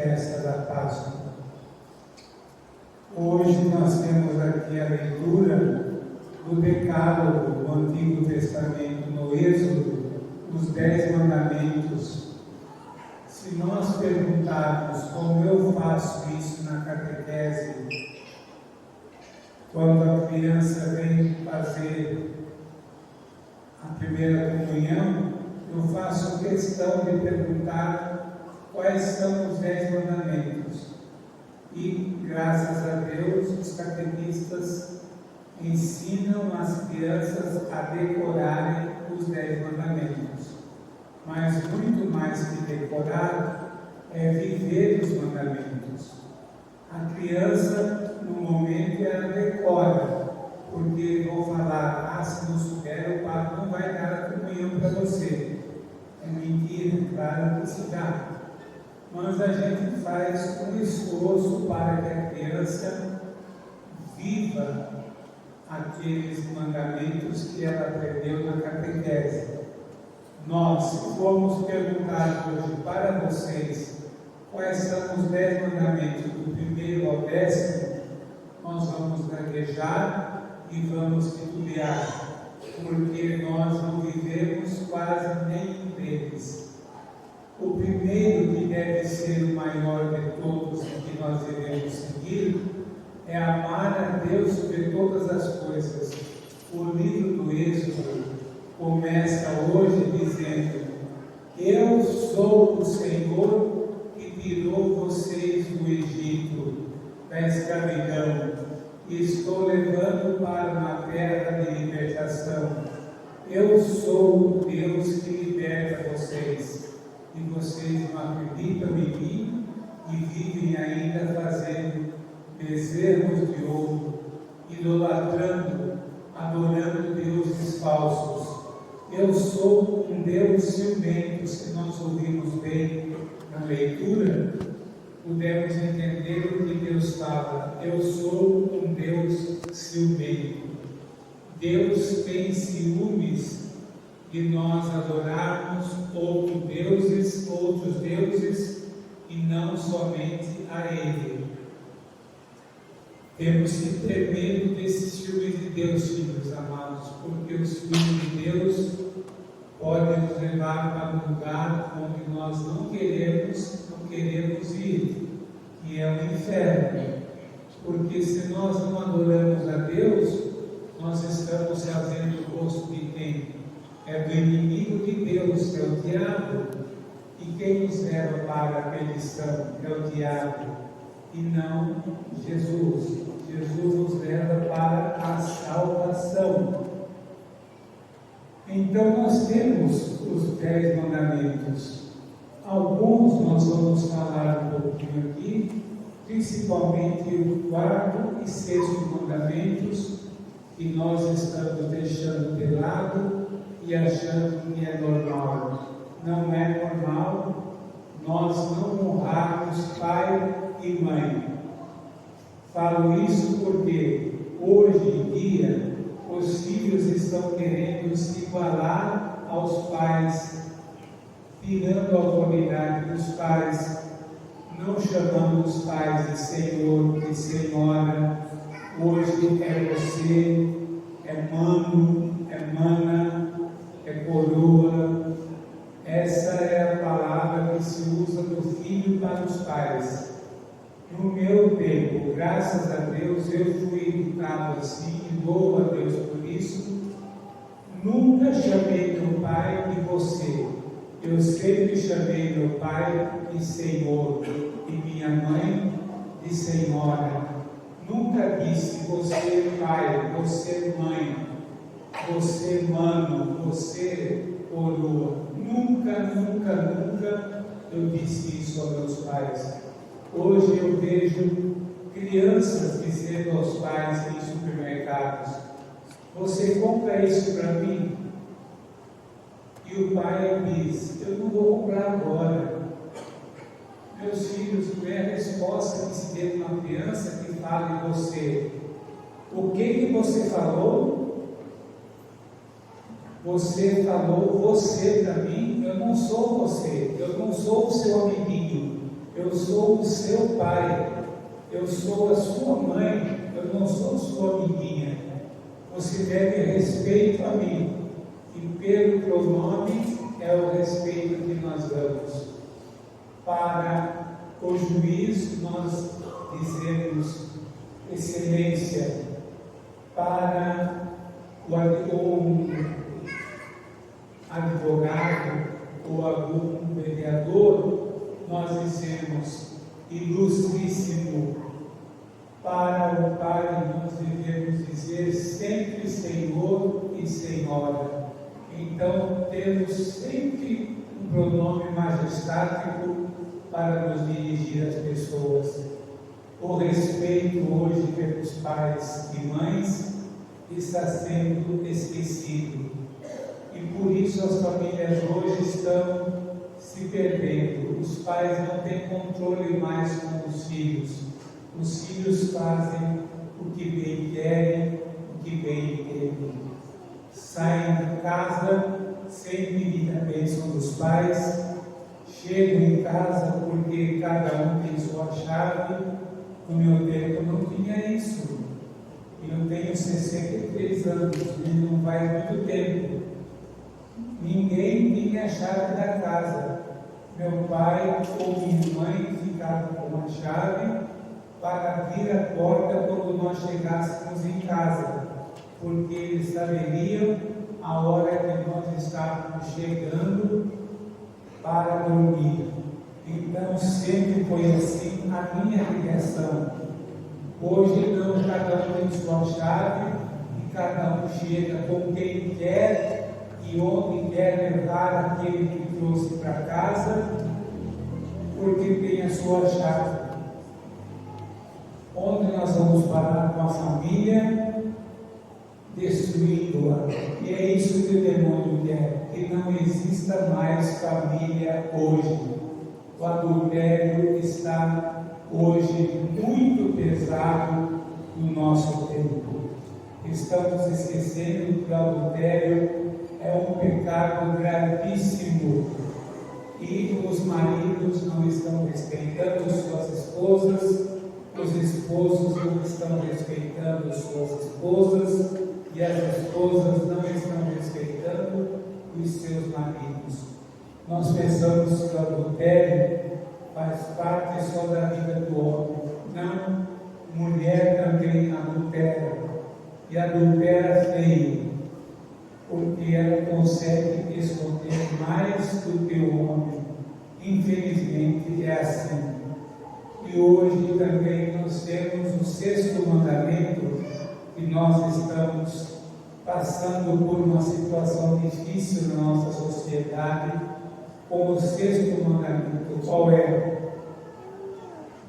festa da Páscoa. Hoje nós temos aqui a leitura do Decálogo do Antigo Testamento, no Êxodo, os 10 mandamentos. Se nós perguntarmos como eu faço isso na catequese, quando a criança vem fazer a primeira comunhão, eu faço questão de perguntar quais são os 10 mandamentos. E, graças a Deus, os catequistas ensinam as crianças a decorarem os 10 mandamentos. Mas muito mais que decorar, é viver os mandamentos. A criança, no momento, ela decora, porque vou falar, se não souber, o padre não vai dar a comunhão para você. É mentira, claro que se dá. Mas a gente faz um esforço para que a criança viva aqueles mandamentos que ela aprendeu na catequese. Nós, se formos perguntar hoje para vocês quais são os 10 mandamentos, do primeiro ao 10º, nós vamos gaguejar e vamos titubear, porque nós não vivemos quase nenhum deles. O primeiro, que deve ser o maior de todos e que nós devemos seguir, é amar a Deus sobre todas as coisas. O livro do Êxodo começa hoje dizendo: eu sou o Senhor que tirou vocês do Egito, da escravidão, e estou levando para uma terra de libertação. Eu sou o Deus que liberta vocês. E vocês não acreditam em mim e vivem ainda fazendo bezerros de ouro, idolatrando, adorando deuses falsos. Eu sou um Deus ciumento. Se nós ouvirmos bem na leitura, podemos entender o que Deus fala. Eu sou um Deus ciumento. Deus tem ciúmes de nós adorarmos outros deuses e não somente a Ele. Temos que ter medo desses ciúmes de Deus, filhos amados, porque os ciúmes de Deus podem nos levar para um lugar onde nós não queremos ir, que é o inferno. Porque se nós não adoramos a Deus, nós estamos fazendo o rosto de quem? É do inimigo de Deus, é o diabo. E quem nos leva para a perdição? É o diabo, e não Jesus. Jesus nos leva para a salvação. Então nós temos os 10 mandamentos. Alguns nós vamos falar um pouquinho aqui, principalmente o 4º e 6º mandamentos, que nós estamos deixando de lado e achando que é normal. Não é normal nós não honrarmos pai e mãe. Falo isso porque hoje em dia os filhos estão querendo se igualar aos pais, tirando a autoridade dos pais, não chamando os pais de senhor, de senhora. Hoje é você, é mano, é mana, é coroa. Essa é a palavra que se usa do filho para os pais. No meu tempo, graças a Deus, eu fui educado assim, e louvo a Deus por isso. Nunca chamei meu pai de você. Eu sempre chamei meu pai de Senhor e minha mãe de Senhora. Nunca disse você pai, você mãe, você mano, você coroa. Nunca eu disse isso aos meus pais. Hoje eu vejo crianças dizendo aos pais em supermercados: você compra isso para mim? E o pai diz: eu não vou comprar agora. Meus filhos, não é a resposta que se dê para uma criança que fala em você. O que você falou? Você falou você para mim. Eu não sou você, eu não sou o seu amiguinho, Eu sou o seu pai, eu sou a sua mãe, eu não sou sua amiguinha. Você deve respeito a mim, e pelo pronome é o respeito que nós damos. Para o juiz nós dizemos excelência, para o advogado ou algum vereador nós dizemos ilustríssimo. Para o pai nós devemos dizer sempre Senhor e Senhora. Então temos sempre um pronome majestático para nos dirigir às pessoas. O respeito hoje pelos pais e mães está sendo esquecido. E por isso as famílias hoje estão se perdendo. Os pais não têm controle mais com os filhos. Os filhos fazem o que bem querem, o que bem entendem. Saem de casa sem pedir a bênção dos pais, chegam em casa porque cada um tem sua chave. No meu tempo não tinha isso. Eu tenho 63 anos, e não faz muito tempo. Ninguém tinha a chave da casa. Meu pai ou minha mãe ficavam com a chave para abrir a porta quando nós chegássemos em casa, porque eles saberiam a hora que nós estávamos chegando para dormir. Então sempre foi assim a minha criação. Hoje não, cada um tem sua chave e cada um chega com quem quer e onde quer levar aquele que trouxe para casa, porque tem a sua chave. Onde nós vamos parar com a família? Destruindo-a. E é isso que o demônio quer, que não exista mais família hoje. O adultério está hoje muito pesado no nosso tempo. Estamos esquecendo que o adultério é um pecado gravíssimo e os maridos não estão respeitando suas esposas, os esposos não estão respeitando suas esposas e as esposas não estão respeitando os seus maridos. Nós pensamos que o adultério faz parte só da vida do homem. Não, mulher também adultera, e adultera feio, porque ela consegue esconder mais do que o homem. Infelizmente é assim. E hoje também nós temos o 6º mandamento, que nós estamos passando por uma situação difícil na nossa sociedade, com o 6º mandamento. Qual é?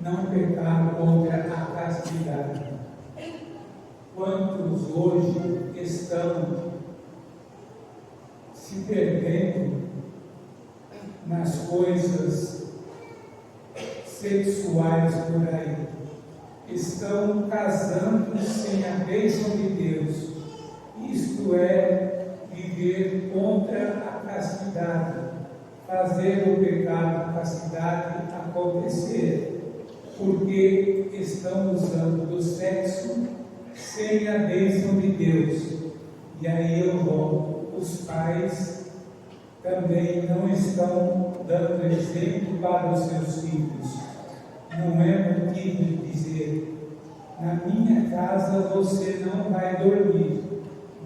Não pecar contra a castidade. Quantos hoje estão se perdendo nas coisas sexuais por aí? Estão casando sem a bênção de Deus. Isto é viver contra a castidade, fazer o pecado da castidade acontecer, porque estão usando do sexo sem a bênção de Deus. E aí eu volto, os pais também não estão dando exemplo para os seus filhos. Não é motivo de dizer: na minha casa você não vai dormir,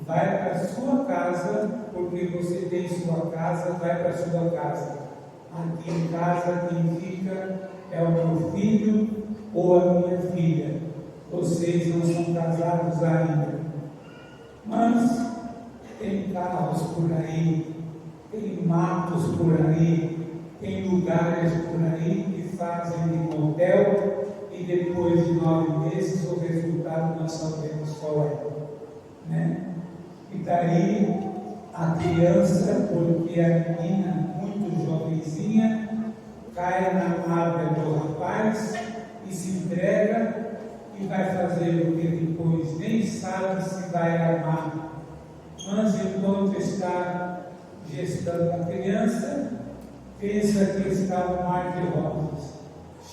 vai para a sua casa, porque você tem sua casa, vai para a sua casa. Aqui em casa quem fica é o meu filho ou a minha filha. Vocês não são casados ainda. Mas tem carros por aí, tem matos por aí, tem lugares por aí que fazem de motel e depois de 9 meses o resultado nós sabemos qual é, né? E daí a criança, porque a menina muito jovenzinha, cai na lábia do rapaz e se entrega e vai fazer o que depois nem sabe se vai amar. Mas enquanto está gestando a criança, pensa que está no mar de rosas.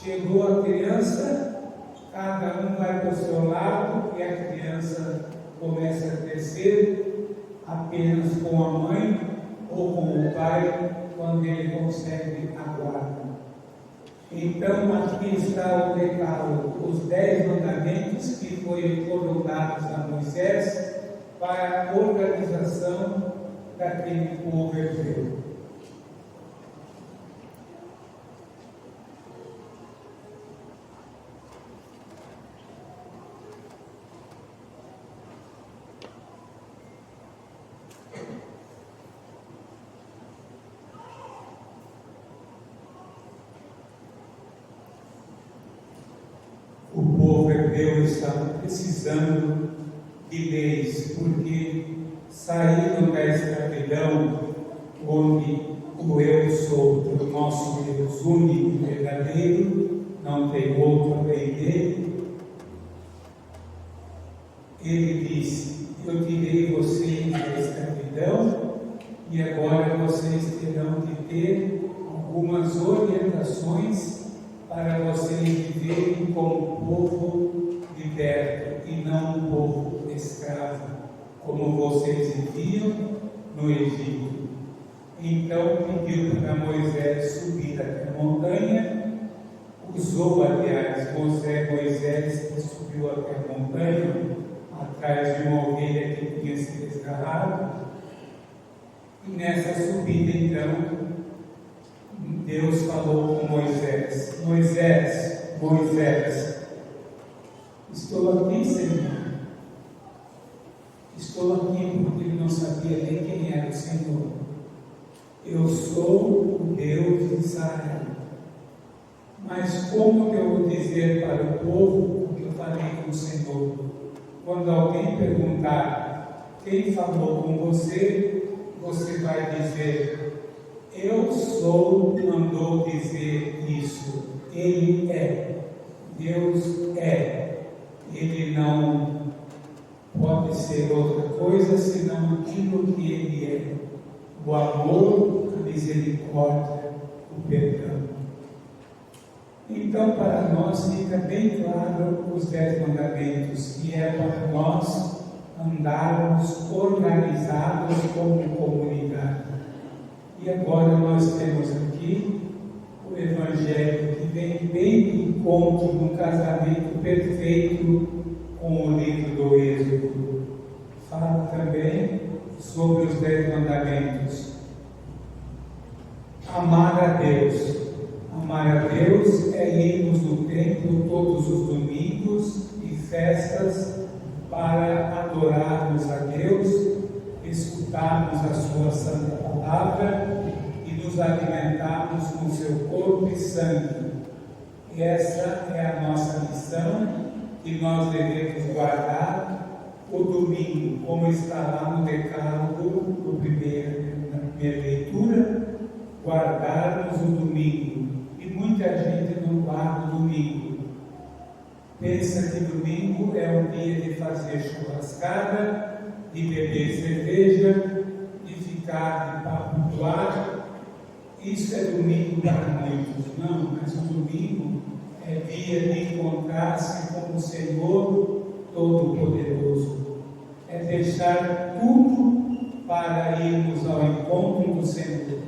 Chegou a criança, cada um vai para o seu lado e a criança começa a crescer apenas com a mãe ou com o pai, quando ele consegue a guarda. Então, aqui está o decálogo, os 10 mandamentos que foram dados a Moisés para a organização daquele povo hebreu. O povo hebreu estava precisando de leis, porque saíram da escravidão, onde o eu sou, o nosso Deus único e verdadeiro, não tem outro além dele. Ele disse: eu tirei vocês da escravidão e agora vocês terão de ter algumas orientações para vocês viverem como um povo liberto e não um povo escravo, como vocês viviam no Egito. Então pediu para Moisés subir até a montanha, usou, aliás, Moisés que subiu até a montanha, atrás de uma ovelha que tinha se desgarrado, e nessa subida então, Deus falou com Moisés: Moisés, Moisés, estou aqui, Senhor. Estou aqui porque ele não sabia nem quem era o Senhor. Eu sou o Deus de Israel. Mas como eu vou dizer para o povo o que eu falei com o Senhor? Quando alguém perguntar quem falou com você, você vai dizer: eu sou, mandou dizer isso. Ele é. Deus é. Ele não pode ser outra coisa senão aquilo que Ele é: o amor, a misericórdia, o perdão. Então, para nós fica bem claro os 10 mandamentos, que é para nós andarmos organizados como comunidade. E agora nós temos aqui o Evangelho que vem bem de encontro num casamento perfeito com o livro do Êxodo. Fala também sobre os 10 mandamentos. Amar a Deus. Amar a Deus é irmos no templo todos os domingos e festas para adorarmos a Deus, escutarmos a sua santa palavra e nos alimentarmos com seu corpo e sangue. Essa é a nossa missão, que nós devemos guardar o domingo, como está lá no decálogo na primeira leitura, guardarmos o domingo. E muita gente não guarda o domingo. Pensa que domingo é um dia de fazer churrascada, de beber cerveja, de ficar de papo do ar. Isso é domingo para muitos. Não, mas o domingo é dia de encontrar-se com o Senhor Todo-Poderoso. É deixar tudo para irmos ao encontro do Senhor.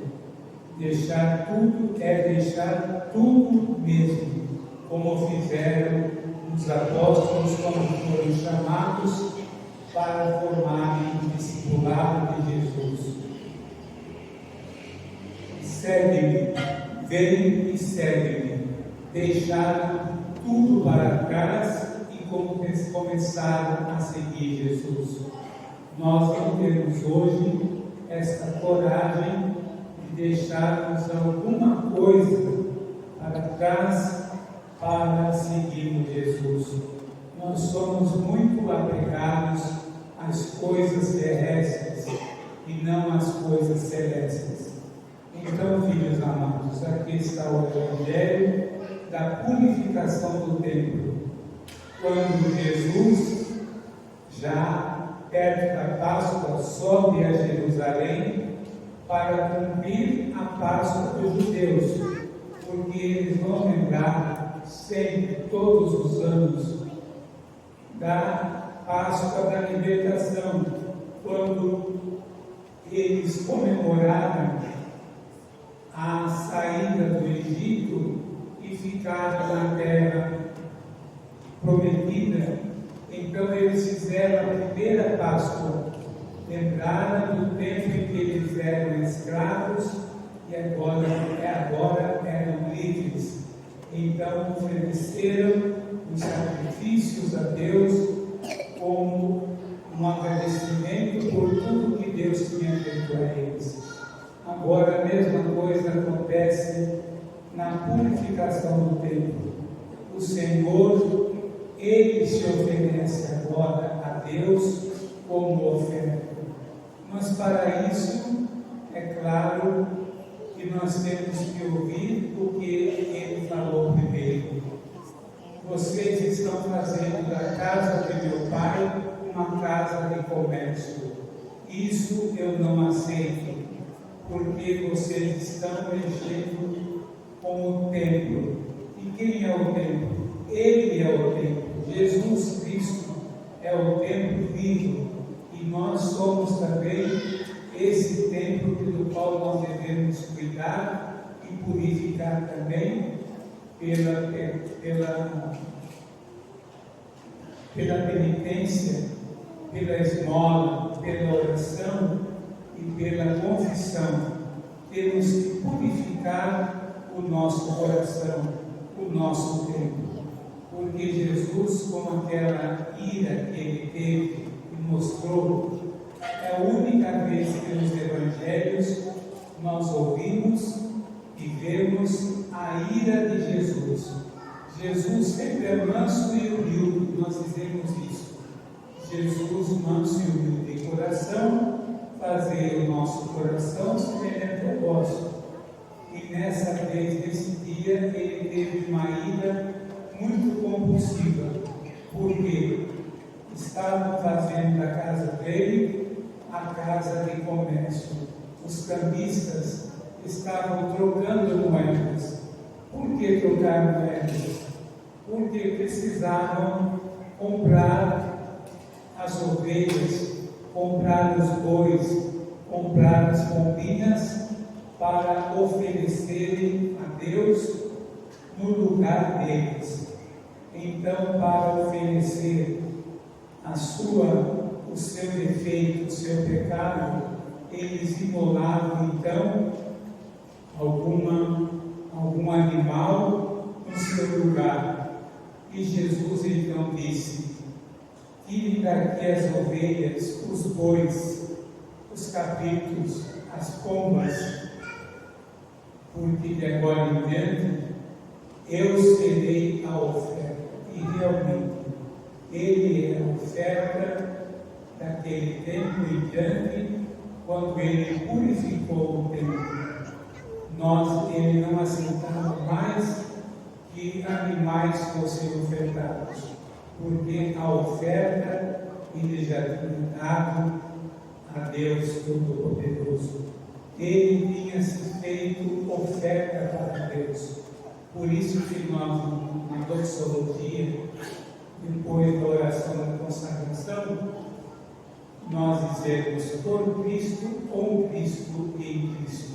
Deixar tudo é deixar tudo mesmo, como fizeram os apóstolos quando foram chamados para formarem o discipulado de Jesus. Segue-me, vem e segue-me. Deixaram tudo para trás e começaram a seguir Jesus. Nós não temos hoje esta coragem de deixarmos alguma coisa para trás para seguirmos Jesus. Nós somos muito apegados às coisas terrestres e não às coisas celestes. Então, filhos amados, aqui está o Evangelho da purificação do templo. Quando Jesus, já perto da Páscoa, sobe a Jerusalém para cumprir a Páscoa dos judeus, porque eles vão lembrar todos os anos da Páscoa da Libertação, quando eles comemoraram a saída do Egito e ficaram na terra prometida. Então eles fizeram a primeira Páscoa, lembraram do tempo em que eles eram escravos e agora eram livres. Então ofereceram os sacrifícios a Deus como um agradecimento por tudo que Deus tinha feito a eles. Agora a mesma coisa acontece na purificação do templo. O Senhor, Ele se oferece agora a Deus como oferta. Mas para isso, é claro que nós temos que ouvir o que Ele falou primeiro. Vocês estão fazendo da casa de meu pai uma casa de comércio. Isso eu não aceito, porque vocês estão mexendo com o templo. E quem é o templo? Ele é o templo. Jesus Cristo é o templo vivo. E nós somos também esse templo do qual nós devemos cuidar e purificar também pela penitência, pela esmola, pela oração e pela confissão. Temos que purificar o nosso coração, o nosso templo, porque Jesus, com aquela ira que ele teve e mostrou, é a única vez que nos evangelhos nós ouvimos e vemos a ira de Jesus. Jesus sempre é manso e humilde, nós dizemos isso. Jesus, manso e humilde de coração, fazer o nosso coração semelhante ao vosso. E nessa vez, nesse dia, ele teve uma ira muito compulsiva, porque estavam fazendo da casa dele a casa de comércio. Os cambistas estavam trocando moedas. Por que trocar moedas? Porque precisavam comprar as ovelhas, comprar os bois, comprar as pombinhas para oferecerem a Deus no lugar deles. Então, para oferecer o seu defeito, o seu pecado, eles imolavam então algum animal no seu lugar. E Jesus então disse: tirem daqui as ovelhas, os bois, os cabritos, as pombas, porque de agora em diante eu serei a oferta. E realmente ele é a oferta daquele tempo em diante, quando ele purificou o templo. Ele não aceitava mais que animais fossem ofertados, porque a oferta ele já tinha dado a Deus Todo-Poderoso. Ele tinha se feito oferta para Deus. Por isso que nós, na doxologia, depois da oração da consagração, nós dizemos: por Cristo, com Cristo e em Cristo.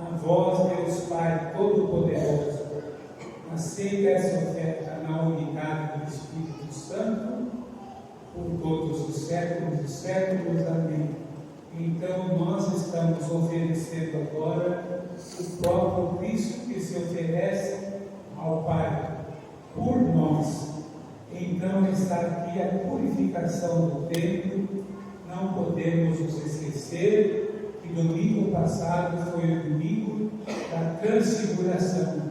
A vós, Deus Pai Todo-Poderoso, aceita essa oferta na unidade do Espírito Santo, por todos os séculos dos séculos. Amém. Então, nós estamos oferecendo agora o próprio Cristo que se oferece ao Pai por nós. Então, está aqui a purificação do templo. Não podemos nos esquecer que domingo passado foi o domingo da transfiguração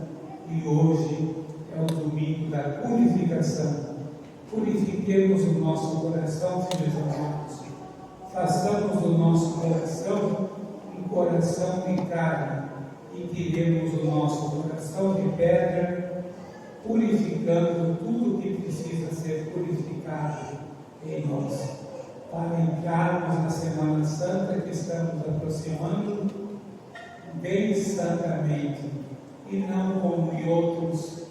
e hoje é o domingo da purificação. Purifiquemos o nosso coração, filhos amados. Façamos do nosso coração um coração de carne e tiremos o nosso coração de pedra, purificando tudo que precisa ser purificado em nós, para entrarmos na Semana Santa que estamos aproximando bem santamente, e não como em outros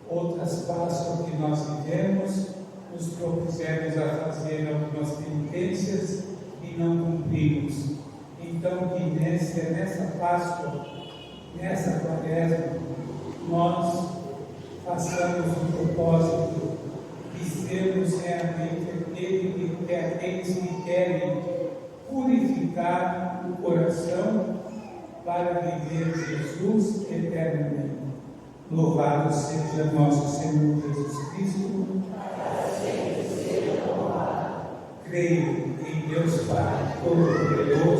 outras passam que nós vivemos, nos propusemos a fazer algumas penitências e não cumprimos. Então, que nessa Páscoa, nessa Quaresma, nós façamos o propósito de sermos realmente aqueles que querem purificar o coração para viver Jesus eternamente. Louvado seja nosso Senhor Jesus Cristo. Creio em Deus Pai Todo-Poderoso,